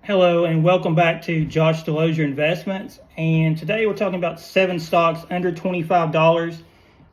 Hello and welcome back to Josh Delosier Investments. And today we're talking about 7 stocks under $25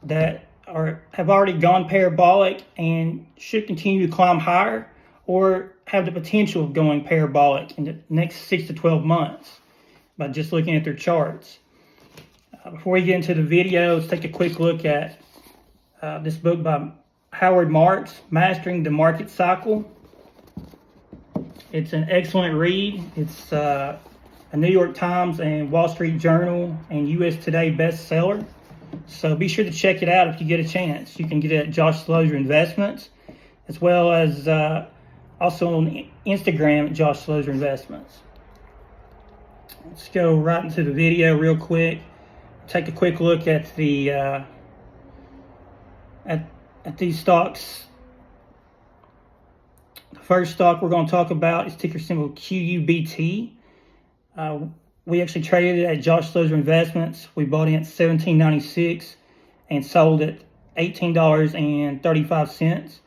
that have already gone parabolic and should continue to climb higher or have the potential of going parabolic in the next 6 to 12 months by just looking at their charts. Before we get into the video, let's take a quick look at this book by Howard Marks, Mastering the Market Cycle. It's an excellent read. It's a New York Times and Wall Street Journal and US Today bestseller. So be sure to check it out if you get a chance. You can get it at Josh Delosier Investments, as well as also on Instagram at Josh Delosier Investments. Let's go right into the video real quick. Take a quick look at the at these stocks. The first stock we're going to talk about is ticker symbol QUBT. We actually traded it at Josh Delosier Investments. We bought in at $17.96 and sold at $18.35.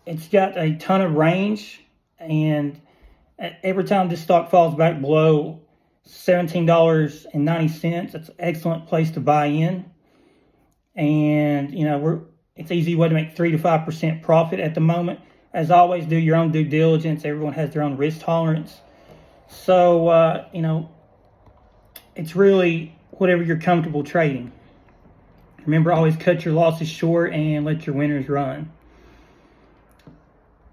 It's got a ton of range, and every time this stock falls back below $17.90, it's an excellent place to buy in. And it's an easy way to make 3 to 5% profit at the moment. As always, do your own due diligence. Everyone has their own risk tolerance. So, it's really whatever you're comfortable trading. Remember, always cut your losses short and let your winners run.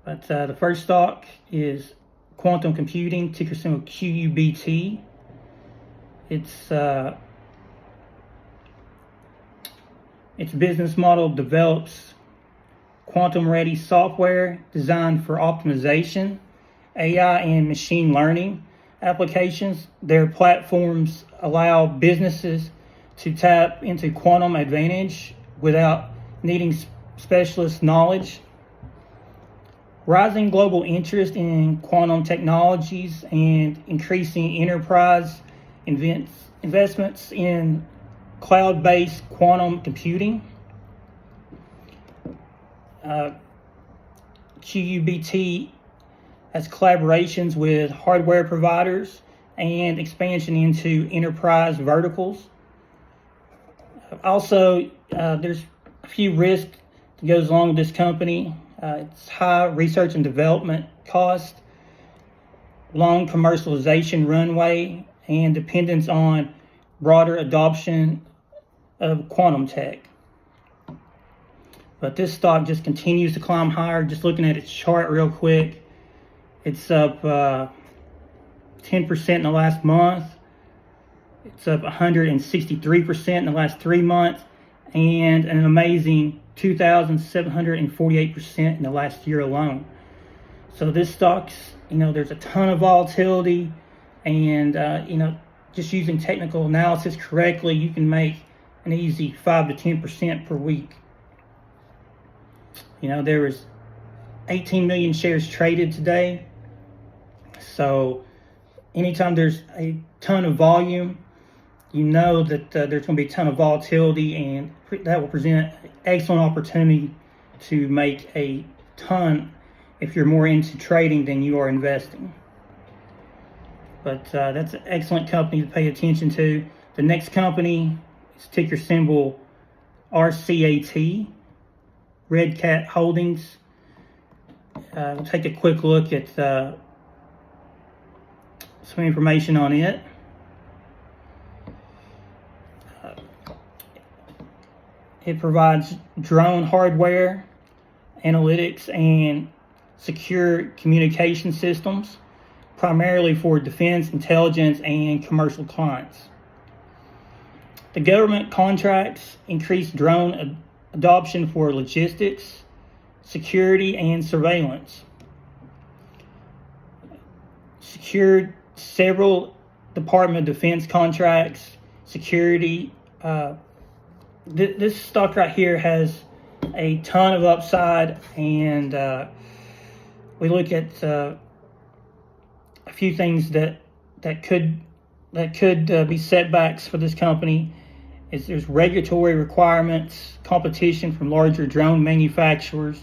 But the first stock is Quantum Computing, ticker symbol QUBT. Its business model develops quantum-ready software designed for optimization, AI, and machine learning applications. Their platforms allow businesses to tap into quantum advantage without needing specialist knowledge. Rising global interest in quantum technologies and increasing enterprise investments in cloud-based quantum computing. QUBT has collaborations with hardware providers and expansion into enterprise verticals. Also, there's a few risks that goes along with this company. It's high research and development cost, long commercialization runway, and dependence on broader adoption of quantum tech. But this stock just continues to climb higher. Just looking at its chart real quick, it's up 10% in the last month. It's up 163% in the last 3 months, and an amazing 2,748% in the last year alone. So this stock's, there's a ton of volatility, and just using technical analysis correctly, you can make an easy 5 to 10% per week. There was 18 million shares traded today. So anytime there's a ton of volume, that there's going to be a ton of volatility, and that will present an excellent opportunity to make a ton if you're more into trading than you are investing. But that's an excellent company to pay attention to. The next company is ticker symbol RCAT, Red Cat Holdings. We'll take a quick look at some information on it. It provides drone hardware, analytics, and secure communication systems, primarily for defense, intelligence, and commercial clients. The government contracts increased drone adoption for logistics, security, and surveillance. Secured several Department of Defense contracts, security. This stock right here has a ton of upside, and we look at a few things that could be setbacks for this company. There's regulatory requirements, competition from larger drone manufacturers,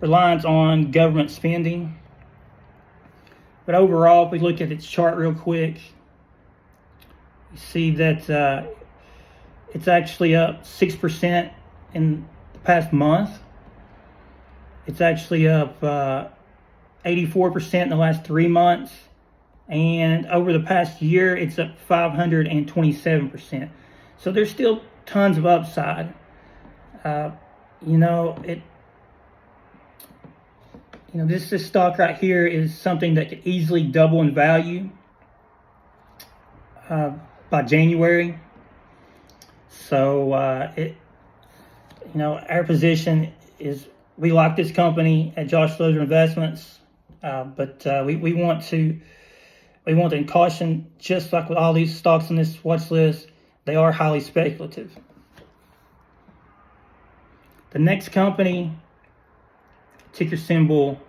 reliance on government spending. But overall, if we look at its chart real quick, you see that it's actually up 6% in the past month. It's actually up 84% in the last 3 months. And over the past year, it's up 527%. So there's still tons of upside. This stock right here is something that could easily double in value by January. So our position is we like this company at Josh Lozer Investments, but we want to caution, just like with all these stocks on this watch list, they are highly speculative. The next company, ticker symbol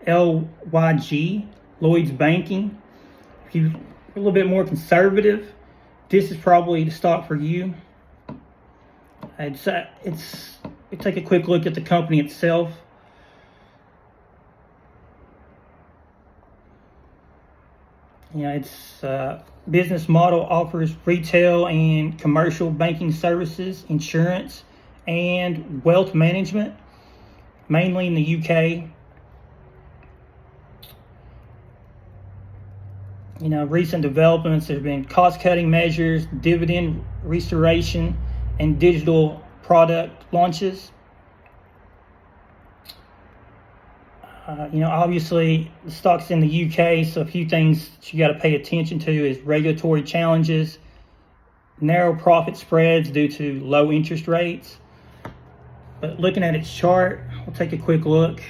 LYG, Lloyd's Banking. If you're a little bit more conservative, this is probably the stock for you. We take a quick look at the company itself. Its business model offers retail and commercial banking services, insurance, and wealth management, mainly in the UK. Recent developments, there have been cost-cutting measures, dividend restoration, and digital product launches. Obviously, the stock's in the UK, so a few things that you got to pay attention to is regulatory challenges, narrow profit spreads due to low interest rates. But looking at its chart, we'll take a quick look.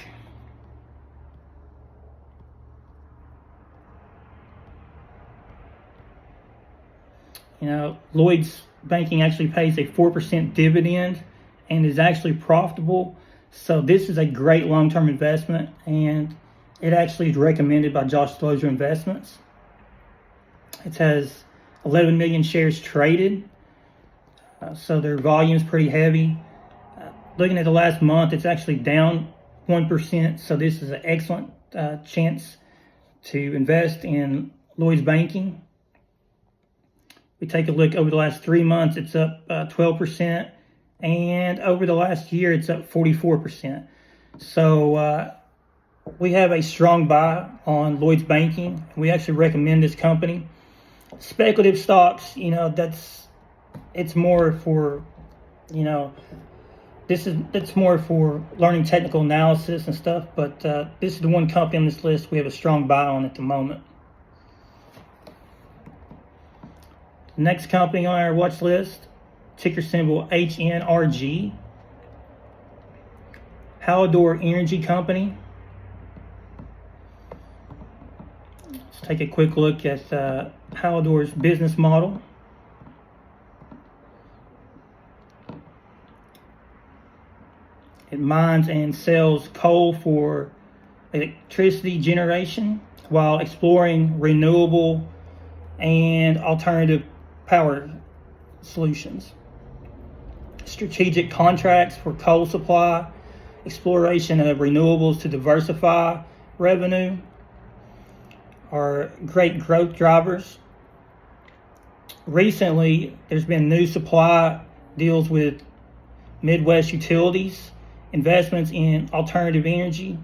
Lloyd's Banking actually pays a 4% dividend and is actually profitable. So this is a great long-term investment, and it actually is recommended by Josh Lozer Investments. It has 11 million shares traded, so their volume is pretty heavy. Looking at the last month, it's actually down 1%, so this is an excellent chance to invest in Lloyd's Banking. We take a look over the last 3 months, it's up 12%. And over the last year, it's up 44%. So we have a strong buy on Lloyd's Banking. We actually recommend this company. Speculative stocks, it's more for, it's more for learning technical analysis and stuff. But this is the one company on this list we have a strong buy on at the moment. The next company on our watch list, ticker symbol HNRG, Hallador Energy Company. Let's take a quick look at Hallador's business model. It mines and sells coal for electricity generation while exploring renewable and alternative power solutions. Strategic contracts for coal supply, exploration of renewables to diversify revenue are great growth drivers. Recently, there's been new supply deals with Midwest utilities, investments in alternative energy.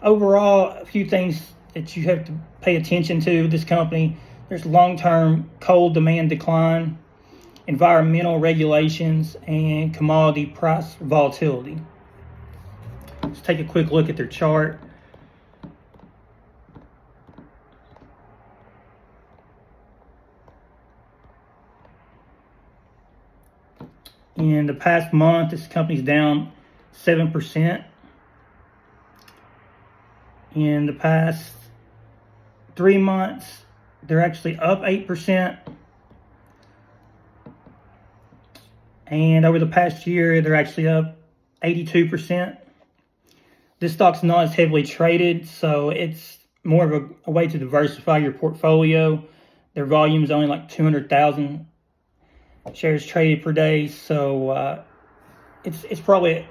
Overall, a few things that you have to pay attention to with this company. There's long-term coal demand decline, environmental regulations, and commodity price volatility. Let's take a quick look at their chart. In the past month, this company's down 7%. In the past 3 months, they're actually up 8%. And over the past year, they're actually up 82%. This stock's not as heavily traded, so it's more of a way to diversify your portfolio. Their volume is only like 200,000 shares traded per day, so it's probably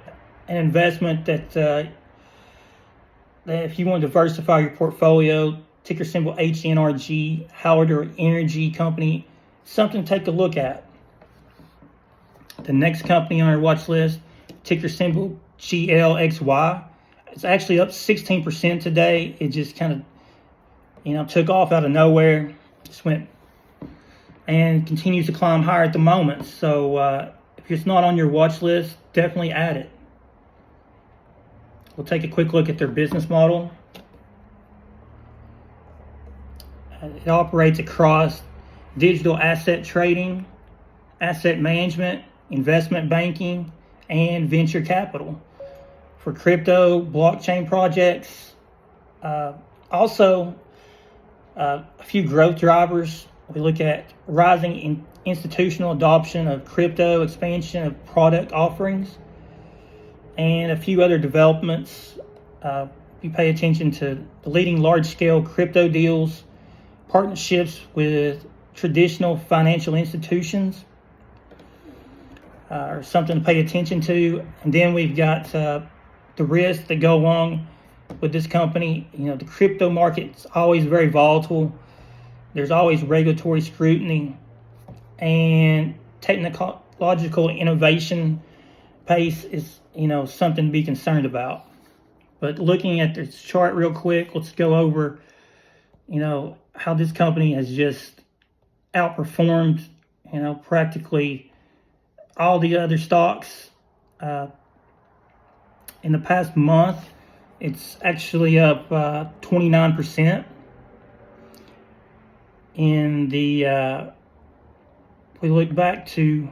an investment that that if you want to diversify your portfolio, ticker symbol HNRG, Howard Energy Company, something to take a look at. The next company on our watch list, ticker symbol GLXY. It's actually up 16% today. It just kind of, took off out of nowhere. Just went and continues to climb higher at the moment. So if it's not on your watch list, definitely add it. We'll take a quick look at their business model. It operates across digital asset trading, asset management, investment banking, and venture capital for crypto, blockchain projects. Also, a few growth drivers. We look at rising institutional adoption of crypto, expansion of product offerings, and a few other developments. You pay attention to the leading large-scale crypto deals, partnerships with traditional financial institutions, or something to pay attention to. And then we've got the risks that go along with this company. The crypto market's always very volatile. There's always regulatory scrutiny, and technological innovation pace is, something to be concerned about. But looking at this chart real quick, let's go over, how this company has just outperformed, practically all the other stocks. In the past month, it's actually up 29%. In the we look back to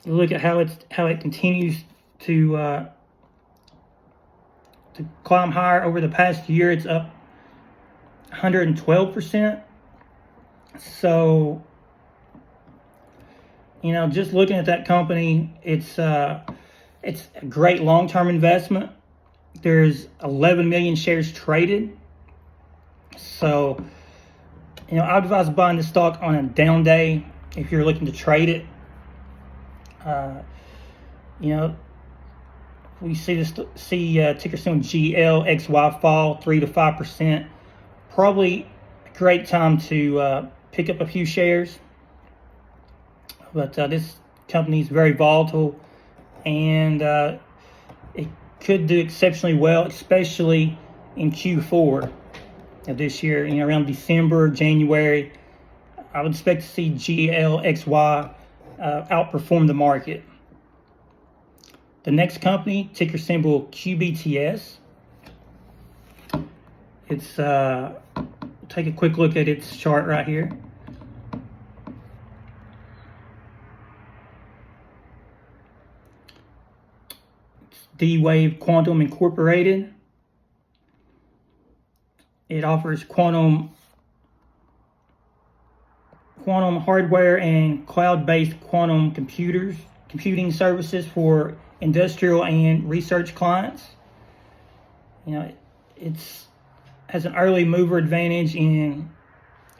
look at how it continues to climb higher over the past year. It's up 112%. So, just looking at that company, it's a great long-term investment. There's 11 million shares traded. So, I would advise buying the stock on a down day if you're looking to trade it. We see ticker symbol GLXY fall 3 to 5%. Probably a great time to pick up a few shares. But this company is very volatile, and it could do exceptionally well, especially in Q4 of this year. Around December, January, I would expect to see GLXY outperform the market. The next company, ticker symbol QBTS. It's take a quick look at its chart right here. It's D-Wave Quantum Incorporated. It offers quantum hardware and cloud-based quantum computing services for industrial and research clients. It's has an early mover advantage in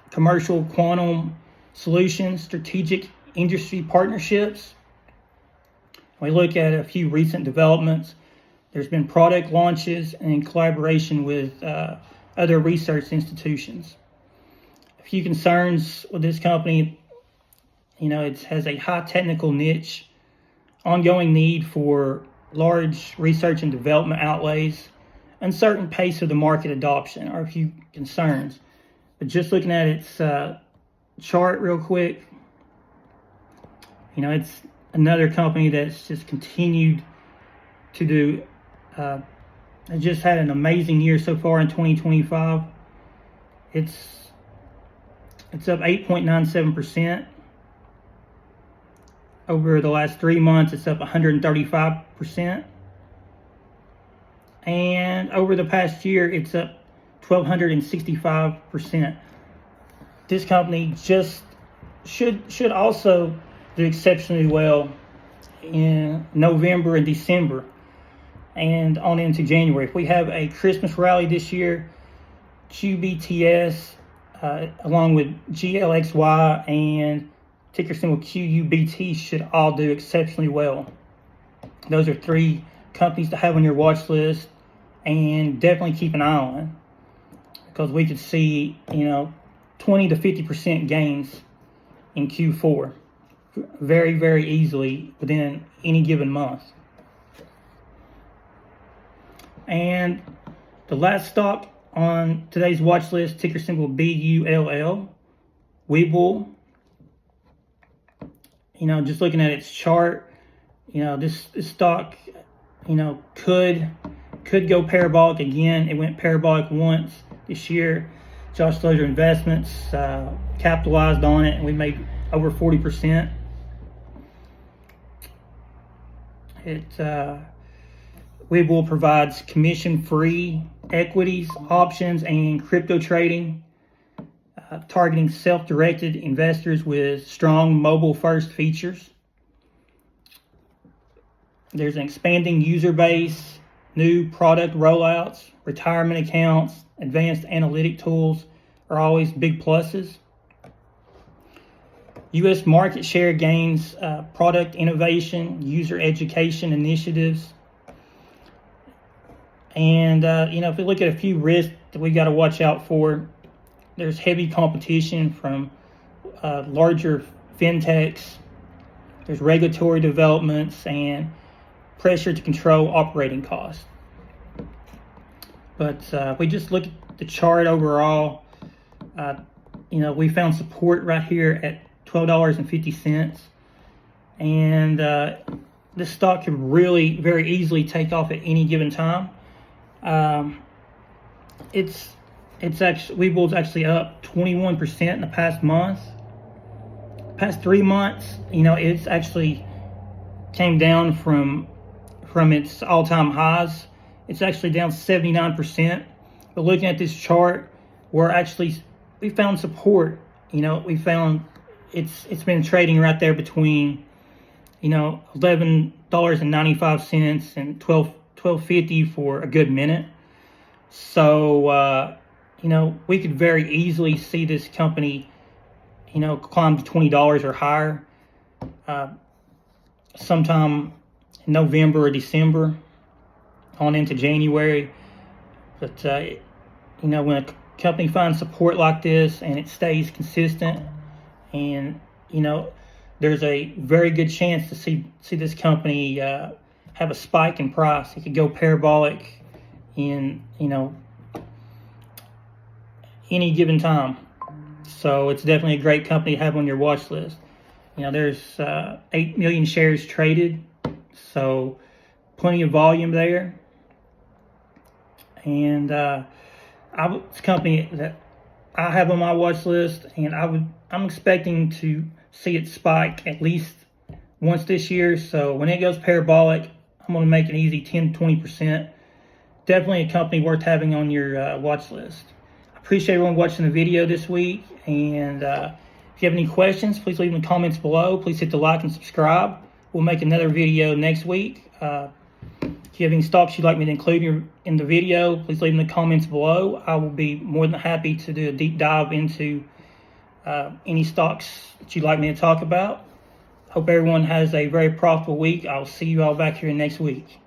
commercial quantum solutions, strategic industry partnerships. We look at a few recent developments. There's been product launches and in collaboration with other research institutions. A few concerns with this company, it has a high technical niche, ongoing need for large research and development outlays, uncertain pace of the market adoption are a few concerns. But just looking at its chart real quick, it's another company that's just continued to do. It just had an amazing year so far in 2025. It's up 8.97%. Over the last 3 months, it's up 135%. And over the past year, it's up 1,265%. This company just should also do exceptionally well in November and December and on into January. If we have a Christmas rally this year, QBTS, along with GLXY and ticker symbol QUBT, should all do exceptionally well. Those are 3 companies to have on your watch list. and definitely keep an eye on, because we could see 20 to 50% gains in Q4 very, very easily within any given month. And the last stock on today's watch list, ticker symbol BULL, Webull. Just looking at its chart, this stock, could go parabolic again. It went parabolic once this year. Josh Slozer Investments capitalized on it, and we made over 40%. Webull provides commission-free equities, options, and crypto trading, targeting self-directed investors with strong mobile-first features. There's an expanding user base, new product rollouts, retirement accounts, advanced analytic tools are always big pluses. U.S. market share gains, product innovation, user education initiatives. And, if we look at a few risks that we got to watch out for, there's heavy competition from larger fintechs. There's regulatory developments and pressure to control operating costs. But if we just look at the chart overall, we found support right here at $12.50. And this stock could really very easily take off at any given time. Webull's actually up 21% in the past month. Past 3 months, it's actually came down from its all-time highs. It's actually down 79%. But looking at this chart, we found support. We found it's been trading right there between $11.95 and $12.50 for a good minute. So we could very easily see this company climb to $20 or higher sometime in November or December on into January. But when a company finds support like this and it stays consistent, and there's a very good chance to see this company have a spike in price. It could go parabolic in any given time. So it's definitely a great company to have on your watch list. There's 8 million shares traded, so plenty of volume there. And it's a company that I have on my watch list, and I'm expecting to see it spike at least once this year. So when it goes parabolic, I'm going to make an easy 10-20%. Definitely a company worth having on your watch list. I appreciate everyone watching the video this week, and if you have any questions, please leave them in the comments below. Please hit the like and subscribe. We'll make another video next week. If you have any stocks you'd like me to include in the video, please leave them in the comments below. I will be more than happy to do a deep dive into any stocks that you'd like me to talk about. Hope everyone has a very profitable week. I'll see you all back here next week.